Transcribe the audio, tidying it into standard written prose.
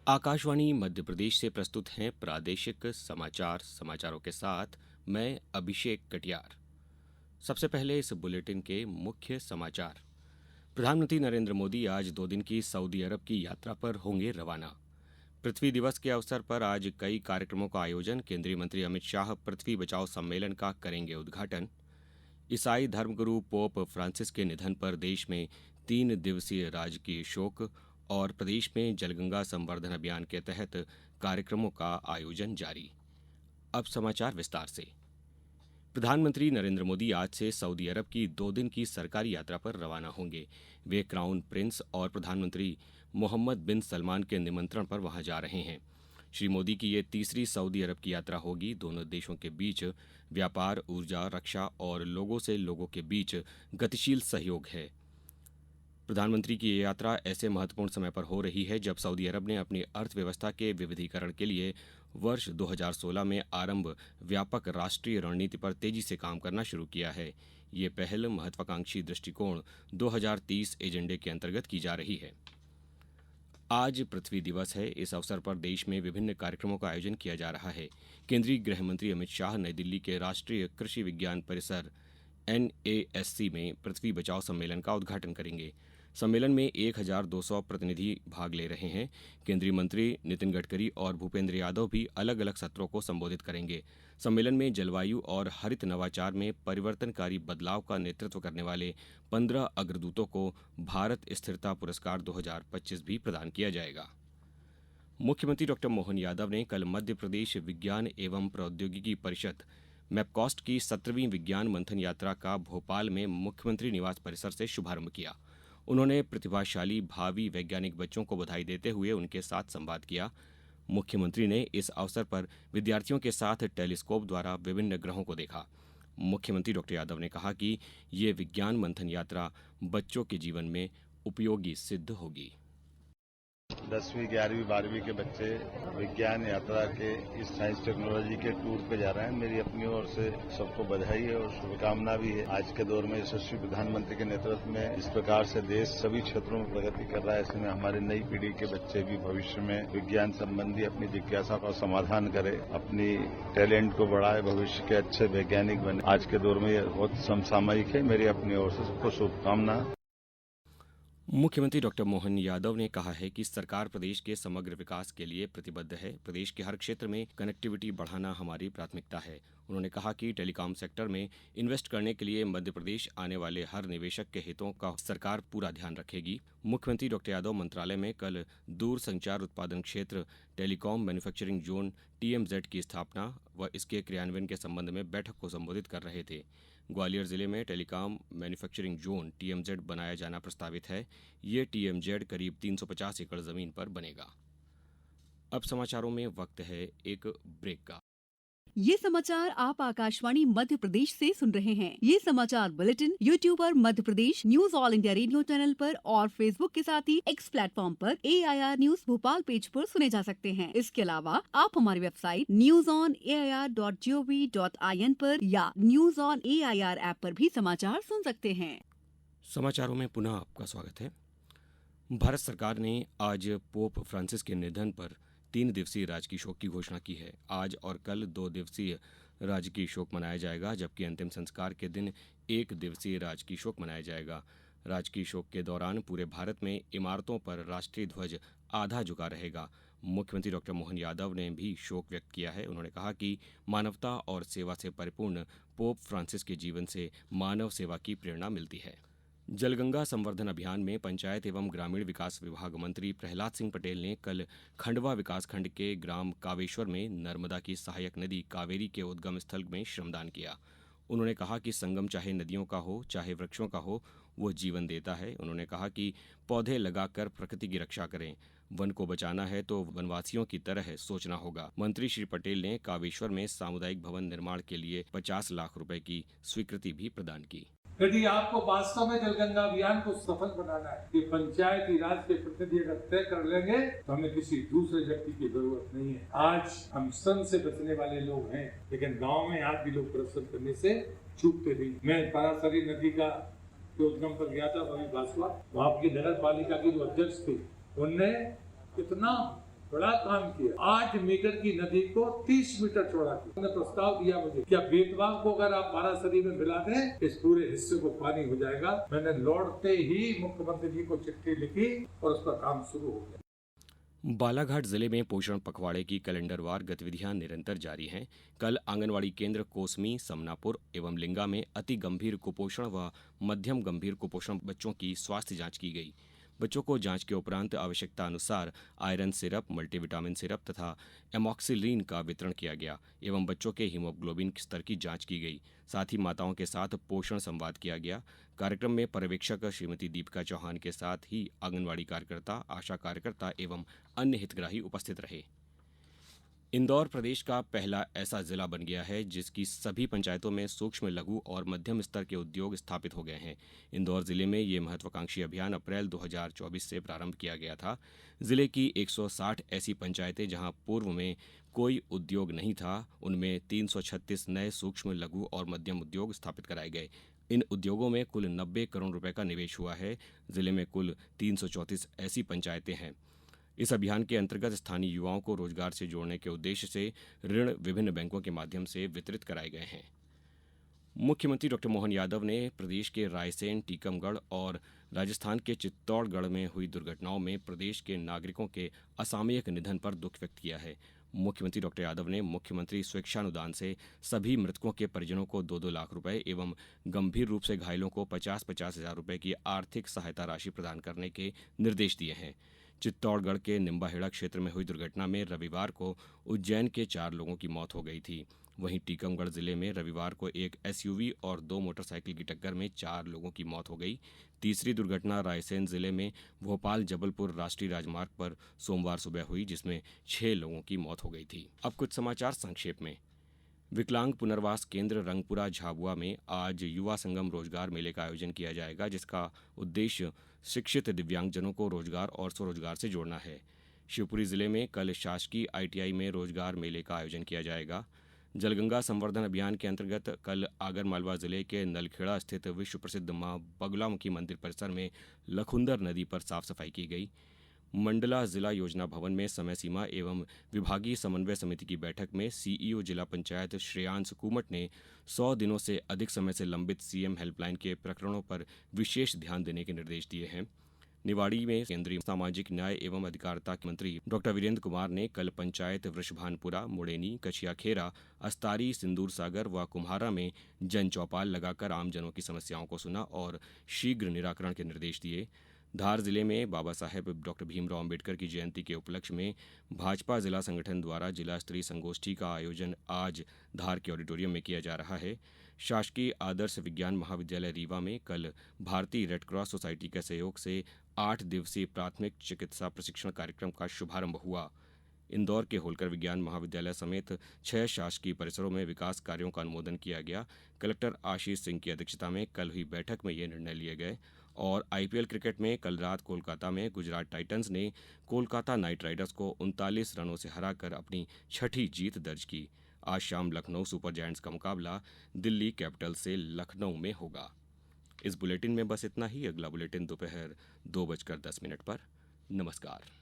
आकाशवाणी मध्य प्रदेश से प्रस्तुत हैं प्रादेशिक समाचारों के साथ मैं अभिषेक कटियार। सबसे पहले इस बुलेटिन के मुख्य समाचार। प्रधानमंत्री नरेंद्र मोदी आज 2 दिन की सऊदी अरब की यात्रा पर होंगे रवाना। पृथ्वी दिवस के अवसर पर आज कई कार्यक्रमों का आयोजन। केंद्रीय मंत्री अमित शाह पृथ्वी बचाओ सम्मेलन का करेंगे उद्घाटन। ईसाई धर्मगुरु पोप फ्रांसिस के निधन पर देश में 3 दिवसीय राजकीय शोक और प्रदेश में जलगंगा संवर्धन अभियान के तहत कार्यक्रमों का आयोजन जारी। अब समाचार विस्तार से। प्रधानमंत्री नरेंद्र मोदी आज से सऊदी अरब की 2 दिन की सरकारी यात्रा पर रवाना होंगे। वे क्राउन प्रिंस और प्रधानमंत्री मोहम्मद बिन सलमान के निमंत्रण पर वहां जा रहे हैं। श्री मोदी की ये तीसरी सऊदी अरब की यात्रा होगी। दोनों देशों के बीच व्यापार, ऊर्जा, रक्षा और लोगों से लोगों के बीच गतिशील सहयोग है। प्रधानमंत्री की ये यात्रा ऐसे महत्वपूर्ण समय पर हो रही है जब सऊदी अरब ने अपनी अर्थव्यवस्था के विविधीकरण के लिए वर्ष 2016 में आरंभ व्यापक राष्ट्रीय रणनीति पर तेजी से काम करना शुरू किया है। ये पहल महत्वाकांक्षी दृष्टिकोण 2030 एजेंडे के अंतर्गत की जा रही है। आज पृथ्वी दिवस है। इस अवसर पर देश में विभिन्न कार्यक्रमों का आयोजन किया जा रहा है। केंद्रीय गृह मंत्री अमित शाह नई दिल्ली के राष्ट्रीय कृषि विज्ञान परिसर NASC में पृथ्वी बचाओ सम्मेलन का उद्घाटन करेंगे। सम्मेलन में 1200 प्रतिनिधि भाग ले रहे हैं। केंद्रीय मंत्री नितिन गडकरी और भूपेंद्र यादव भी अलग अलग सत्रों को संबोधित करेंगे। सम्मेलन में जलवायु और हरित नवाचार में परिवर्तनकारी बदलाव का नेतृत्व करने वाले 15 अग्रदूतों को भारत स्थिरता पुरस्कार 2025 भी प्रदान किया जाएगा। मुख्यमंत्री डॉक्टर मोहन यादव ने कल मध्य प्रदेश विज्ञान एवं प्रौद्योगिकी परिषद मैपकॉस्ट की 17वीं विज्ञान मंथन यात्रा का भोपाल में मुख्यमंत्री निवास परिसर से शुभारंभ किया। उन्होंने प्रतिभाशाली भावी वैज्ञानिक बच्चों को बधाई देते हुए उनके साथ संवाद किया। मुख्यमंत्री ने इस अवसर पर विद्यार्थियों के साथ टेलीस्कोप द्वारा विभिन्न ग्रहों को देखा। मुख्यमंत्री डॉक्टर यादव ने कहा कि ये विज्ञान मंथन यात्रा बच्चों के जीवन में उपयोगी सिद्ध होगी। 10वीं, 11वीं, 12वीं के बच्चे विज्ञान यात्रा के इस साइंस टेक्नोलॉजी के टूर पे जा रहे हैं। मेरी अपनी ओर से सबको बधाई है और शुभकामना भी है। आज के दौर में यशस्वी प्रधानमंत्री के नेतृत्व में इस प्रकार से देश सभी क्षेत्रों में प्रगति कर रहा है। ऐसे में हमारी नई पीढ़ी के बच्चे भी भविष्य में विज्ञान संबंधी अपनी जिज्ञासा का समाधान करे, अपनी टैलेंट को बढ़ाए, भविष्य के अच्छे वैज्ञानिक बने। आज के दौर में यह बहुत समसामयिक है। मेरी अपनी ओर से सबको शुभकामना। मुख्यमंत्री डॉक्टर मोहन यादव ने कहा है कि सरकार प्रदेश के समग्र विकास के लिए प्रतिबद्ध है। प्रदेश के हर क्षेत्र में कनेक्टिविटी बढ़ाना हमारी प्राथमिकता है। उन्होंने कहा कि टेलीकॉम सेक्टर में इन्वेस्ट करने के लिए मध्य प्रदेश आने वाले हर निवेशक के हितों का सरकार पूरा ध्यान रखेगी। मुख्यमंत्री डॉक्टर यादव मंत्रालय में कल दूर संचार उत्पादन क्षेत्र टेलीकॉम मैन्युफैक्चरिंग जोन TMZ की स्थापना व इसके क्रियान्वयन के संबंध में बैठक को संबोधित कर रहे थे। ग्वालियर जिले में टेलीकॉम मैन्युफैक्चरिंग जोन TMZ बनाया जाना प्रस्तावित है। ये TMZ करीब 350 एकड़ जमीन पर बनेगा। अब समाचारों में वक्त है एक ब्रेक का। ये समाचार आप आकाशवाणी मध्य प्रदेश से सुन रहे हैं। ये समाचार बुलेटिन YouTube पर Madhya Pradesh news All India Radio channel पर और फेसबुक के साथ ही X प्लेटफॉर्म पर AIR न्यूज भोपाल पेज पर सुने जा सकते हैं। इसके अलावा आप हमारी वेबसाइट newsonair.gov.in पर या न्यूज ऑन AIR ऐप पर भी समाचार सुन सकते हैं। समाचारों में पुनः आपका स्वागत है। भारत सरकार ने आज पोप फ्रांसिस के निधन पर 3 दिवसीय राजकीय शोक की घोषणा की है। आज और कल 2 दिवसीय राजकीय शोक मनाया जाएगा, जबकि अंतिम संस्कार के दिन 1 दिवसीय राजकीय शोक मनाया जाएगा। राजकीय शोक के दौरान पूरे भारत में इमारतों पर राष्ट्रीय ध्वज आधा झुका रहेगा। मुख्यमंत्री डॉक्टर मोहन यादव ने भी शोक व्यक्त किया है। उन्होंने कहा कि मानवता और सेवा से परिपूर्ण पोप फ्रांसिस के जीवन से मानव सेवा की प्रेरणा मिलती है। जलगंगा संवर्धन अभियान में पंचायत एवं ग्रामीण विकास विभाग मंत्री प्रहलाद सिंह पटेल ने कल खंडवा विकासखंड के ग्राम कावेश्वर में नर्मदा की सहायक नदी कावेरी के उद्गम स्थल में श्रमदान किया। उन्होंने कहा कि संगम चाहे नदियों का हो चाहे वृक्षों का हो, वो जीवन देता है। उन्होंने कहा कि पौधे लगाकर प्रकृति की रक्षा करें। वन को बचाना है तो वनवासियों की तरह सोचना होगा। मंत्री श्री पटेल ने कावेश्वर में सामुदायिक भवन निर्माण के लिए 50 लाख रुपए की स्वीकृति भी प्रदान की। यदि आपको वास्तव में जलगंगा अभियान को सफल बनाना है कि पंचायती राज के प्रतिनिधि अगर तय कर लेंगे तो हमें किसी दूसरे व्यक्ति की जरूरत नहीं है। आज हम सन से बचने वाले लोग हैं, लेकिन गांव में आज भी लोग परिश्रम करने से चूकते नहीं। मैं परासरी नदी का उद्गम पर गया था, वही बासुआ, वहां की नगर पालिका की जो अध्यक्ष थे, उनने कितना बड़ा काम किया। 8 मीटर की नदी को 30 मीटर चौड़ा किया। उन्होंने प्रस्ताव दिया मुझे, क्या बेतवा को अगर आप बारासरी में मिला दें, इस पूरे हिस्से को पानी हो जाएगा। मैंने लौटते ही मुख्यमंत्री जी को चिट्ठी लिखी और उसका काम शुरू हो गया। बालाघाट जिले में पोषण पखवाड़े की कैलेंडरवार गतिविधियां निरंतर जारी हैं। कल आंगनवाड़ी केंद्र कोसमी, समनापुर एवं लिंगा में अति गंभीर कुपोषण व मध्यम गंभीर कुपोषण बच्चों की स्वास्थ्य जांच की गई। बच्चों को जांच के उपरांत आवश्यकता अनुसार आयरन सिरप, मल्टीविटामिन सिरप तथा एमॉक्सिलिन का वितरण किया गया एवं बच्चों के हीमोग्लोबिन स्तर की जांच की गई। साथ ही माताओं के साथ पोषण संवाद किया गया। कार्यक्रम में पर्यवेक्षक श्रीमती दीपिका चौहान के साथ ही आंगनवाड़ी कार्यकर्ता, आशा कार्यकर्ता एवं अन्य हितग्राही उपस्थित रहे। इंदौर प्रदेश का पहला ऐसा जिला बन गया है जिसकी सभी पंचायतों में सूक्ष्म, लघु और मध्यम स्तर के उद्योग स्थापित हो गए हैं। इंदौर जिले में ये महत्वाकांक्षी अभियान अप्रैल 2024 से प्रारंभ किया गया था। जिले की 160 ऐसी पंचायतें जहां पूर्व में कोई उद्योग नहीं था, उनमें 336 नए सूक्ष्म, लघु और मध्यम उद्योग स्थापित कराए गए। इन उद्योगों में कुल 90 करोड़ रुपए का निवेश हुआ है। जिले में कुल 334 ऐसी पंचायतें हैं। इस अभियान के अंतर्गत स्थानीय युवाओं को रोजगार से जोड़ने के उद्देश्य से ऋण विभिन्न बैंकों के माध्यम से वितरित कराए गए हैं। मुख्यमंत्री डॉक्टर मोहन यादव ने प्रदेश के रायसेन, टीकमगढ़ और राजस्थान के चित्तौड़गढ़ में हुई दुर्घटनाओं में प्रदेश के नागरिकों के असामयिक निधन पर दुख व्यक्त किया है। मुख्यमंत्री डॉक्टर यादव ने मुख्यमंत्री स्वेच्छानुदान से सभी मृतकों के परिजनों को 2-2 लाख रुपए एवं गंभीर रूप से घायलों को 50-50 हजार रुपए की आर्थिक सहायता राशि प्रदान करने के निर्देश दिए हैं। चित्तौड़गढ़ के निम्बाहेड़ा क्षेत्र में हुई दुर्घटना में रविवार को उज्जैन के 4 लोगों की मौत हो गई थी। वहीं टीकमगढ़ जिले में रविवार को एक एसयूवी और 2 मोटरसाइकिल की टक्कर में 4 लोगों की मौत हो गई। तीसरी दुर्घटना रायसेन जिले में भोपाल जबलपुर राष्ट्रीय राजमार्ग पर सोमवार सुबह हुई, जिसमें 6 लोगों की मौत हो गई थी। अब कुछ समाचार संक्षेप में। विकलांग पुनर्वास केंद्र रंगपुरा झाबुआ में आज युवा संगम रोजगार मेले का आयोजन किया जाएगा, जिसका उद्देश्य शिक्षित दिव्यांगजनों को रोजगार और स्वरोजगार से जोड़ना है। शिवपुरी जिले में कल शासकीय आईटीआई में रोजगार मेले का आयोजन किया जाएगा। जलगंगा संवर्धन अभियान के अंतर्गत कल आगरमालवा जिले के नलखेड़ा स्थित विश्व प्रसिद्ध मां बगलामुखी मंदिर परिसर में लखुंदर नदी पर साफ सफाई की गई। मंडला जिला योजना भवन में समय सीमा एवं विभागीय समन्वय समिति की बैठक में सीईओ जिला पंचायत श्रेयांश कुमट ने 100 दिनों से अधिक समय से लंबित सीएम हेल्पलाइन के प्रकरणों पर विशेष ध्यान देने के निर्देश दिए हैं। निवाड़ी में केंद्रीय सामाजिक न्याय एवं अधिकारिता मंत्री डॉक्टर वीरेंद्र कुमार ने कल पंचायत वृषभानपुरा, मुड़ेनी, कछियाखेरा, अस्तारी, सिंदूर सागर व कुम्हारा में जन चौपाल लगाकर आमजनों की समस्याओं को सुना और शीघ्र निराकरण के निर्देश दिए। धार जिले में बाबा साहेब डॉक्टर भीमराव अंबेडकर की जयंती के उपलक्ष्य में भाजपा जिला संगठन द्वारा जिला स्तरीय संगोष्ठी का आयोजन आज धार के ऑडिटोरियम में किया जा रहा है। शासकीय आदर्श विज्ञान महाविद्यालय रीवा में कल भारतीय रेड क्रॉस सोसाइटी के सहयोग से 8 दिवसीय प्राथमिक चिकित्सा प्रशिक्षण कार्यक्रम का शुभारंभ हुआ। इंदौर के होलकर विज्ञान महाविद्यालय समेत 6 शासकीय परिसरों में विकास कार्यों का अनुमोदन किया गया। कलेक्टर आशीष सिंह की अध्यक्षता में कल हुई बैठक में ये निर्णय लिए गए। और आईपीएल क्रिकेट में कल रात कोलकाता में गुजरात टाइटंस ने कोलकाता नाइट राइडर्स को 39 रनों से हराकर अपनी 6ठी जीत दर्ज की। आज शाम लखनऊ सुपर जायंट्स का मुकाबला दिल्ली कैपिटल से लखनऊ में होगा। इस बुलेटिन में बस इतना ही। अगला बुलेटिन दोपहर 2:10 पर। नमस्कार।